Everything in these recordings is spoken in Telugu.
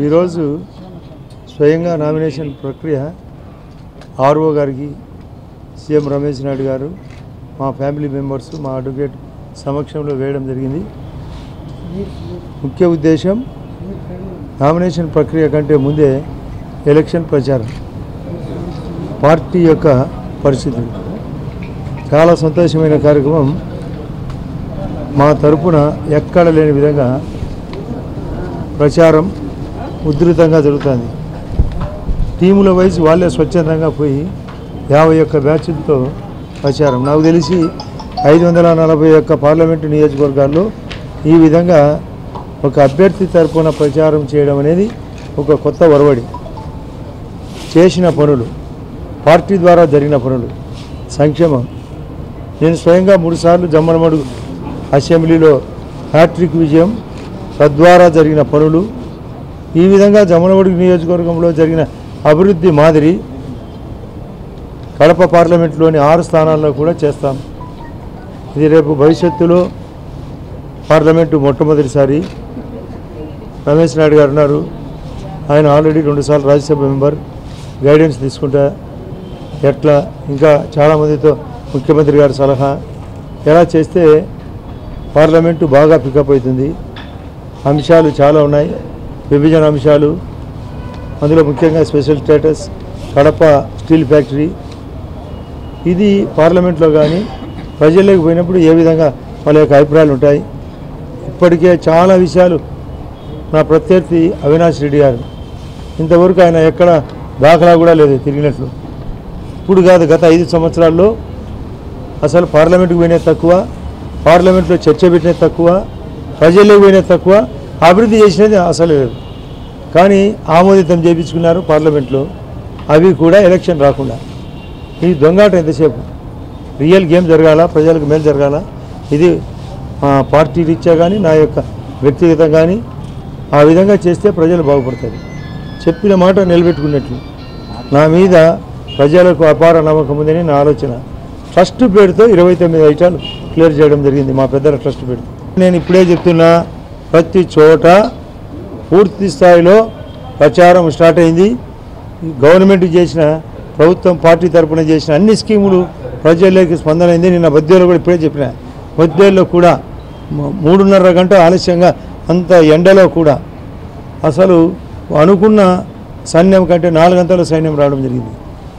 ఈరోజు స్వయంగా నామినేషన్ ప్రక్రియ ఆర్ఓ గారికి సీఎం రమేష్ నాయుడు గారు మా ఫ్యామిలీ మెంబర్స్ మా అడ్వకేట్ సమక్షంలో వేయడం జరిగింది. ముఖ్య ఉద్దేశం నామినేషన్ ప్రక్రియ కంటే ముందే ఎలక్షన్ ప్రచారం, పార్టీ యొక్క పరిస్థితులు. చాలా సంతోషమైన కార్యక్రమం. మా తరపున ఎక్కడ లేని విధంగా ప్రచారం ఉధృతంగా జరుగుతుంది. టీముల వైజ్ వాళ్ళే స్వచ్ఛందంగా పోయి 51 బ్యాచ్లతో ప్రచారం. నాకు తెలిసి 541 పార్లమెంటు నియోజకవర్గాల్లో ఈ విధంగా ఒక అభ్యర్థి తరపున ప్రచారం చేయడం అనేది ఒక కొత్త ఒరవడి. చేసిన పనులు, పార్టీ ద్వారా జరిగిన పనులు, సంక్షేమం. నేను స్వయంగా 3 సార్లు జమ్మలమడుగు అసెంబ్లీలో హ్యాట్రిక్ విజయం, తద్వారా జరిగిన పనులు, ఈ విధంగా జమ్మలమడుగు నియోజకవర్గంలో జరిగిన అభివృద్ధి మాదిరి కడప పార్లమెంట్లోని 6 స్థానాల్లో కూడా చేస్తాం. ఇది రేపు భవిష్యత్తులో పార్లమెంటు మొట్టమొదటిసారి. రమేష్ నాయుడు గారు ఉన్నారు, ఆయన ఆల్రెడీ 2 సార్లు రాజ్యసభ మెంబర్. గైడెన్స్ తీసుకుంటా ఎట్లా ఇంకా చాలామందితో ముఖ్యమంత్రి గారి సలహా ఎలా చేస్తే పార్లమెంటు బాగా పికప్ అవుతుంది. అంశాలు చాలా ఉన్నాయి, విభజన అంశాలు, అందులో ముఖ్యంగా special status, Kadapa steel factory. ఇది పార్లమెంట్లో కానీ ప్రజల్లోకి పోయినప్పుడు ఏ విధంగా వాళ్ళ యొక్క అభిప్రాయాలు ఉంటాయి. ఇప్పటికే చాలా విషయాలు నా ప్రత్యర్థి అవినాష్ రెడ్డి గారు, ఇంతవరకు ఆయన ఎక్కడ దాఖలా కూడా లేదు తిరిగినట్లు. ఇప్పుడు కాదు, గత 5 సంవత్సరాల్లో అసలు పార్లమెంటుకు పోయినది తక్కువ, పార్లమెంట్లో చర్చ పెట్టినది తక్కువ, ప్రజల్లోకి పోయినది తక్కువ, అభివృద్ధి చేసినది అసలు లేదు. కానీ ఆమోదితం చేయించుకున్నారు పార్లమెంట్లో, అవి కూడా ఎలక్షన్ రాకుండా. ఈ దొంగాట ఎంతసేపు? రియల్ గేమ్ జరగాల, ప్రజలకు మేలు జరగాల. ఇది పార్టీ రీత్యా కానీ నా యొక్క వ్యక్తిగతం కానీ ఆ విధంగా చేస్తే ప్రజలు బాగుపడతారు. చెప్పిన మాట నిలబెట్టుకున్నట్లు. నా మీద ప్రజలకు అపార నమ్మకం ఉందని నా ఆలోచన. ట్రస్ట్ పేరుతో 29 ఐటాలు క్లియర్ చేయడం జరిగింది మా పెద్దల ట్రస్ట్ పేరుతో. నేను ఇప్పుడే చెప్తున్నా, ప్రతి చోట పూర్తి స్థాయిలో ప్రచారం స్టార్ట్ అయింది. గవర్నమెంట్ చేసిన, ప్రభుత్వం పార్టీ తరఫున చేసిన అన్ని స్కీములు ప్రజల్లోకి స్పందన అయింది. నిన్న బద్వేలో కూడా ఇప్పుడే చెప్పిన, బద్వేల్లో కూడా 3.5 గంట ఆలస్యంగా అంత ఎండలో కూడా అసలు అనుకున్న సైన్యం కంటే 4 గంటల సైన్యం రావడం జరిగింది.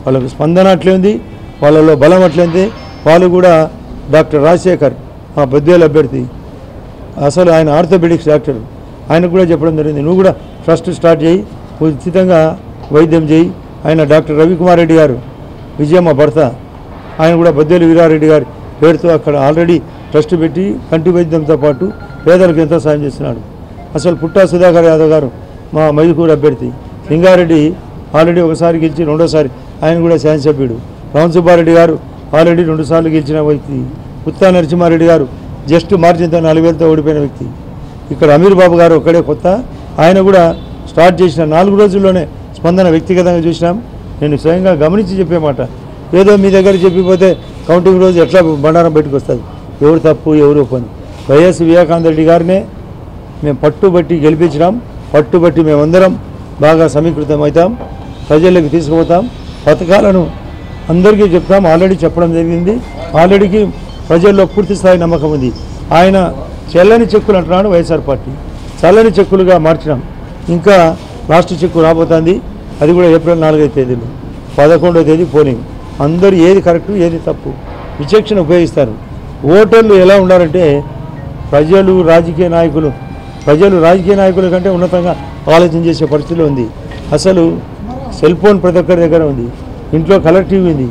వాళ్ళకు స్పందన అట్లే ఉంది, వాళ్ళలో బలం అట్లయింది. వాళ్ళు కూడా డాక్టర్ రాజశేఖర్ మా బద్వేల అభ్యర్థి, అసలు ఆయన ఆర్థోపెడిక్స్ డాక్టర్, ఆయన కూడా చెప్పడం జరిగింది, నువ్వు కూడా ట్రస్ట్ స్టార్ట్ చేయి, ఉచితంగా వైద్యం చేయి. ఆయన డాక్టర్ రవికుమార్ రెడ్డి గారు, విజయమ్మ భర్త, ఆయన కూడా బద్వేలు వీరారెడ్డి గారి పేరుతో అక్కడ ఆల్రెడీ ట్రస్ట్ పెట్టి కంటి వైద్యంతో పాటు పేదలకు ఎంతో సాయం చేస్తున్నాడు. అసలు పుట్టా సుధాకర్ యాదవ్ గారు మా మైదుకూరు అభ్యర్థి, లింగారెడ్డి ఆల్రెడీ ఒకసారి గెలిచి రెండోసారి ఆయన కూడా శాసనసభ్యుడు. రామ్ సుబ్బారెడ్డి గారు ఆల్రెడీ 2 సార్లు గెలిచిన వ్యక్తి. పుత్తా నరసింహారెడ్డి గారు జస్ట్ మార్జిన్తో 4,000తో ఓడిపోయిన వ్యక్తి. ఇక్కడ అమీర్ బాబు గారు ఒక్కడే కొత్త, ఆయన కూడా స్టార్ట్ చేసిన 4 రోజుల్లోనే స్పందన వ్యక్తిగతంగా చూసినాం. నేను స్వయంగా గమనించి చెప్పే మాట, ఏదో మీ దగ్గర చెప్పిపోతే కౌంటింగ్ రోజు ఎట్లా బండారం బయటకు వస్తుంది, ఎవరు తప్పు ఎవరు పని. వైఎస్ వివేకానంద రెడ్డి గారినే మేము పట్టుబట్టి గెలిపించినాం. పట్టుబట్టి మేమందరం బాగా సమీకృతం అవుతాం, ప్రజల్లోకి తీసుకుపోతాం, పథకాలను అందరికీ చెప్తాం. ఆల్రెడీ చెప్పడం జరిగింది, ఆల్రెడీకి ప్రజల్లో పూర్తి స్థాయి నమ్మకం ఉంది. ఆయన చెల్లని చెక్కులు అంటున్నాడు వైఎస్ఆర్ పార్టీ, చల్లని చెక్కులుగా మార్చినాం. ఇంకా లాస్ట్ చెక్కు రాబోతుంది, అది కూడా ఏప్రిల్ 4వ తేదీలో, 11వ తేదీ పోలింగ్. అందరూ ఏది కరెక్టు ఏది తప్పు విచక్షణ ఉపయోగిస్తారు. ఓటర్లు ఎలా ఉండాలంటే ప్రజలు రాజకీయ నాయకుల కంటే ఉన్నతంగా ఆలోచన చేసే పరిస్థితిలో ఉంది. అసలు సెల్ ఫోన్ ప్రతి ఒక్కరి దగ్గర ఉంది, ఇంట్లో కలర్ టీవీ ఉంది,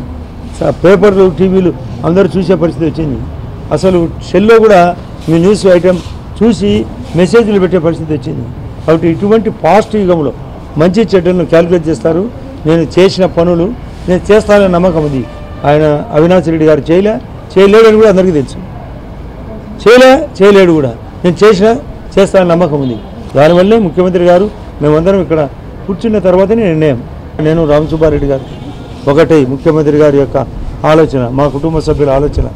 పేపర్లు టీవీలు అందరూ చూసే పరిస్థితి వచ్చింది. అసలు సెల్లో కూడా మీ న్యూస్ ఐటెం చూసి మెసేజ్లు పెట్టే పరిస్థితి వచ్చింది. కాబట్టి ఇటువంటి పాజిటివ్ యుగంలో మంచి చెడ్డలను క్యాలిక్యులేట్ చేస్తారు. నేను చేసిన పనులు నేను చేస్తానని నమ్మకం ఉంది. ఆయన అవినాష్ రెడ్డి గారు చేయలేడని కూడా అందరికీ తెలుసు, చేయలేడు కూడా. నేను చేస్తానని నమ్మకం ఉంది. దానివల్లే ముఖ్యమంత్రి గారు మేమందరం ఇక్కడ కూర్చున్న తర్వాతనే నిర్ణయం. నేను రామ్ సుబ్బారెడ్డి గారు ఒకటే, ముఖ్యమంత్రి గారి యొక్క ఆలోచన, మా కుటుంబ సభ్యుల ఆలోచన,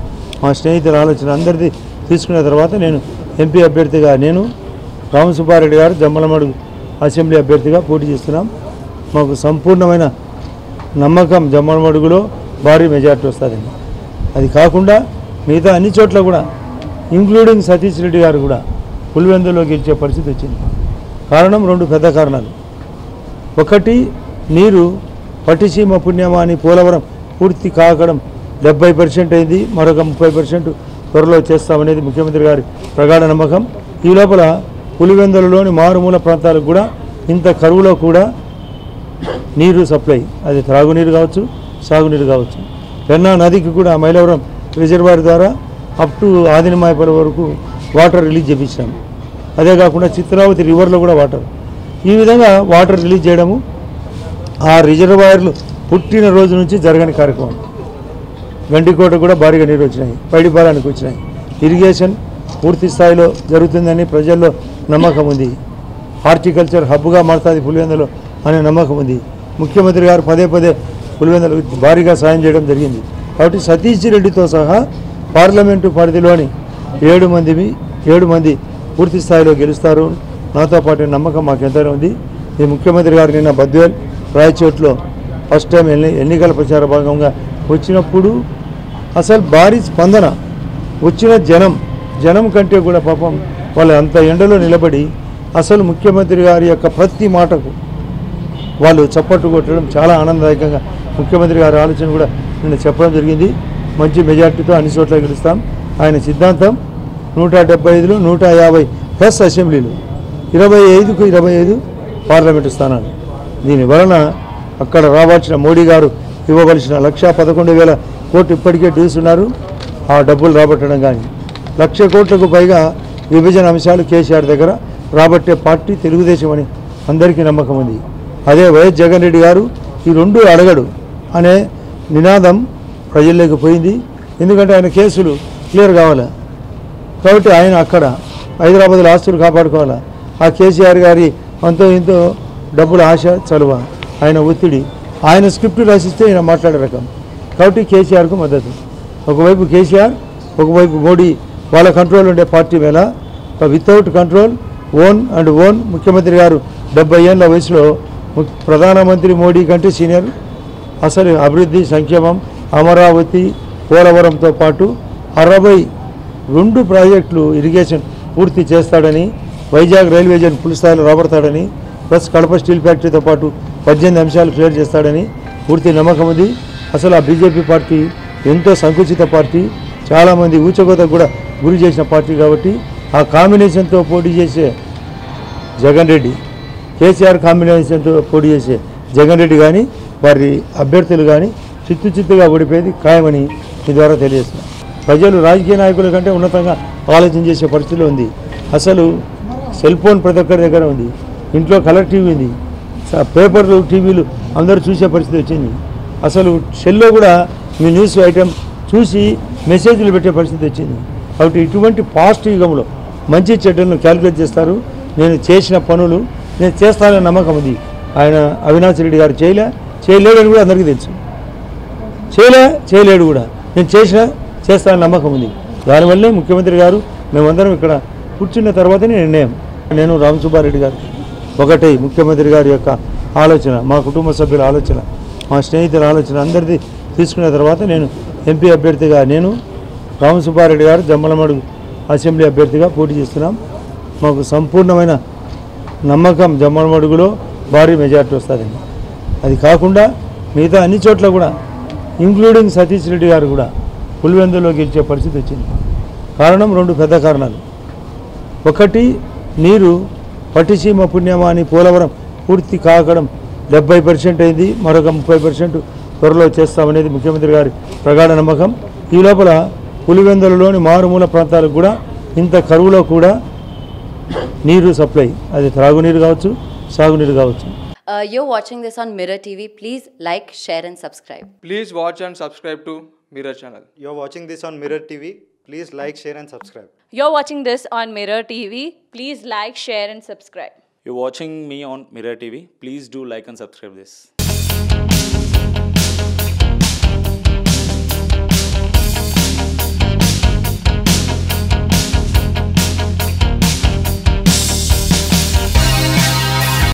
మా స్నేహితుల ఆలోచన అందరిది తీసుకున్న తర్వాత నేను ఎంపీ అభ్యర్థిగా నేను రామసుబ్బారెడ్డి గారు జమ్మలమడుగు అసెంబ్లీ అభ్యర్థిగా పోటీ చేస్తున్నాం. మాకు సంపూర్ణమైన నమ్మకం జమ్మలమడుగులో భారీ మెజార్టీ వస్తుందని. అది కాకుండా మిగతా అన్ని చోట్ల కూడా ఇంక్లూడింగ్ సతీష్ రెడ్డి గారు కూడా పులివెందులో గెలిచే పరిస్థితి వచ్చింది. కారణం రెండు పెద్ద కారణాలు. ఒకటి, నీరు పట్టిసీమ పుణ్యమా అని పోలవరం పూర్తి కాకడం 70% అయింది. మరొక 30% త్వరలో చేస్తామనేది ముఖ్యమంత్రి గారి ప్రగాఢ నమ్మకం. ఈ లోపల పులివెందులలోని మారుమూల ప్రాంతాలకు కూడా ఇంత కరువులో కూడా నీరు సప్లై, అది త్రాగునీరు కావచ్చు, సాగునీరు కావచ్చు. పెన్నా నదికి కూడా మైలవరం రిజర్వాయర్ ద్వారా అప్ టు ఆదినమాయపల్లి వరకు వాటర్ రిలీజ్ చేయించాము. అదే కాకుండా చిత్రావతి రివర్లో కూడా వాటర్. ఈ విధంగా వాటర్ రిలీజ్ చేయడము ఆ రిజర్వాయర్లు పుట్టిన రోజు నుంచి జరగని కార్యక్రమం. గండికోట కూడా భారీగా నీరు వచ్చినాయి, పైడిపాలానికి వచ్చినాయి. ఇరిగేషన్ పూర్తి స్థాయిలో జరుగుతుందని ప్రజల్లో నమ్మకం ఉంది. హార్టికల్చర్ హబ్గా మారుతుంది పులివెందులో అనే నమ్మకం ఉంది. ముఖ్యమంత్రి గారు పదే పదే పులివెందులు భారీగా సాయం చేయడం జరిగింది. కాబట్టి సతీష్ రెడ్డితో సహా పార్లమెంటు పరిధిలోని 7 మంది పూర్తి స్థాయిలో గెలుస్తారు. నాతో పాటు నమ్మకం మాకు ఎంతైనా ఉంది. ఈ ముఖ్యమంత్రి గారు నిన్న బద్వేల్ రాయచోట్లో ఫస్ట్ టైం ఎన్నికల ప్రచార భాగంగా వచ్చినప్పుడు అసలు భారీ స్పందన వచ్చిన జనం కంటే కూడా పాపం వాళ్ళు అంత ఎండలో నిలబడి అసలు ముఖ్యమంత్రి గారి యొక్క ప్రతి మాటకు వాళ్ళు చప్పట్టు కొట్టడం చాలా ఆనందదాయకంగా ముఖ్యమంత్రి గారి ఆలోచన కూడా నిన్న చెప్పడం జరిగింది. మంచి మెజార్టీతో అన్ని చోట్ల గెలుస్తాం. ఆయన సిద్ధాంతం 175లో 150 ప్లస్ అసెంబ్లీలు, 25కు 25 పార్లమెంటు స్థానాలు. దీని వలన అక్కడ రావాల్సిన మోడీ గారు ఇవ్వవలసిన 1,11,000 కోట్లు ఇప్పటికే డ్యూస్ ఉన్నారు. ఆ డబ్బులు రాబట్టడం కానీ 1,00,000 కోట్లకు పైగా విభజన అంశాలు కేసీఆర్ దగ్గర రాబట్టే పార్టీ తెలుగుదేశం అని అందరికీ నమ్మకం ఉంది. అదే వైఎస్ జగన్ రెడ్డి గారు ఈ రెండు అడగడు అనే నినాదం ప్రజల్లోకి పోయింది. ఎందుకంటే ఆయన కేసులు క్లియర్ కావాలా, కాబట్టి ఆయన అక్కడ హైదరాబాద్లో ఆస్తులు కాపాడుకోవాలా. ఆ కేసీఆర్ గారి అంతో ఇంతో డబ్బుల ఆశ చలువ, ఆయన ఒత్తిడి, ఆయన స్క్రిప్ట్ రాసిస్తే ఆయన మాట్లాడే రకం. కాబట్టి కేసీఆర్కు మద్దతు. ఒకవైపు కేసీఆర్, ఒకవైపు మోడీ, వాళ్ళ కంట్రోల్ ఉండే పార్టీ మీద వితౌట్ కంట్రోల్ ఓన్ ముఖ్యమంత్రి గారు 70 ఏళ్ళ వయసులో ప్రధానమంత్రి మోడీ కంటే సీనియర్. అసలు అభివృద్ధి, సంక్షేమం, అమరావతి, పోలవరంతో పాటు 62 ప్రాజెక్టులు ఇరిగేషన్ పూర్తి చేస్తాడని, వైజాగ్ రైల్వే జోన్ ఫుల్ స్థాయిలో రాబడతాడని, ప్లస్ కడప స్టీల్ ఫ్యాక్టరీతో పాటు 18 అంశాలు క్లియర్ చేస్తాడని పూర్తి నమ్మకం ఉంది. అసలు ఆ బీజేపీ పార్టీ ఎంతో సంకుచిత పార్టీ, చాలామంది ఊచకోతకు కూడా గురి చేసిన పార్టీ. కాబట్టి ఆ కాంబినేషన్తో పోటీ చేసే జగన్ రెడ్డి, కేసీఆర్ కాంబినేషన్తో పోటీ చేసే జగన్ రెడ్డి కానీ వారి అభ్యర్థులు కానీ చిత్తుగా ఓడిపోయేది ఖాయమని మీ ద్వారా తెలియజేస్తున్నాం. ప్రజలు రాజకీయ నాయకుల కంటే ఉన్నతంగా ఆలోచన చేసే పరిస్థితిలో ఉంది. అసలు సెల్ ఫోన్ ప్రతి ఒక్కరి దగ్గర ఉంది, ఇంట్లో కలర్ టీవీ ఉంది, పేపర్లు, టీవీలు అందరూ చూసే పరిస్థితి వచ్చింది. అసలు సెల్లో కూడా మీ న్యూస్ ఐటెం చూసి మెసేజ్లు పెట్టే పరిస్థితి వచ్చింది. కాబట్టి ఇటువంటి పాస్ట్ యుగంలో మంచి చెడ్డలను క్యాలిక్యులేట్ చేస్తారు. నేను చేసిన పనులు నేను చేస్తానని నమ్మకం ఉంది. ఆయన అవినాష్ రెడ్డి గారు చేయలేడని కూడా అందరికీ తెలుసు. చేయలేడు కూడా, నేను చేస్తానని నమ్మకం ఉంది. దానివల్లే ముఖ్యమంత్రి గారు మేమందరం ఇక్కడ కూర్చున్న తర్వాతనే నిర్ణయం. నేను రామసుబ్బారెడ్డి గారు ఒకటే ముఖ్యమంత్రి గారి యొక్క ఆలోచన, మా కుటుంబ సభ్యుల ఆలోచన, మా స్నేహితుల ఆలోచన అందరిది తీసుకున్న తర్వాత నేను ఎంపీ అభ్యర్థిగా నేను రామసుబ్బారెడ్డి గారు జమ్మలమడుగు అసెంబ్లీ అభ్యర్థిగా పోటీ చేస్తున్నాం. మాకు సంపూర్ణమైన నమ్మకం జమ్మలమడుగులో భారీ మెజార్టీ వస్తుందని. అది కాకుండా మిగతా అన్ని చోట్ల కూడా ఇంక్లూడింగ్ సతీష్ రెడ్డి గారు కూడా పులివెందులో గెలిచే పరిస్థితి వచ్చింది. కారణం రెండు పెద్ద కారణాలు. ఒకటి, నీరు పట్టిసీమ పుణ్యమా అని పోలవరం పూర్తి కాకడం 70% అయింది. మరొక 30% త్వరలో చేస్తామనేది ముఖ్యమంత్రి గారి ప్రగాఢ నమ్మకం. ఈ లోపల పులివెందులలోని మారుమూల ప్రాంతాలకు కూడా ఇంత కరువులో కూడా నీరు సప్లై, అది త్రాగునీరు కావచ్చు, సాగునీరు కావచ్చు. You're watching this on Mirror TV. Please like, share and subscribe. Please watch and subscribe to Mirror channel. You're watching this on Mirror TV. Please like, share and subscribe. You're watching this on Mirror TV. Please like, share and subscribe. You're watching me on Mirror TV. Please do like and subscribe this.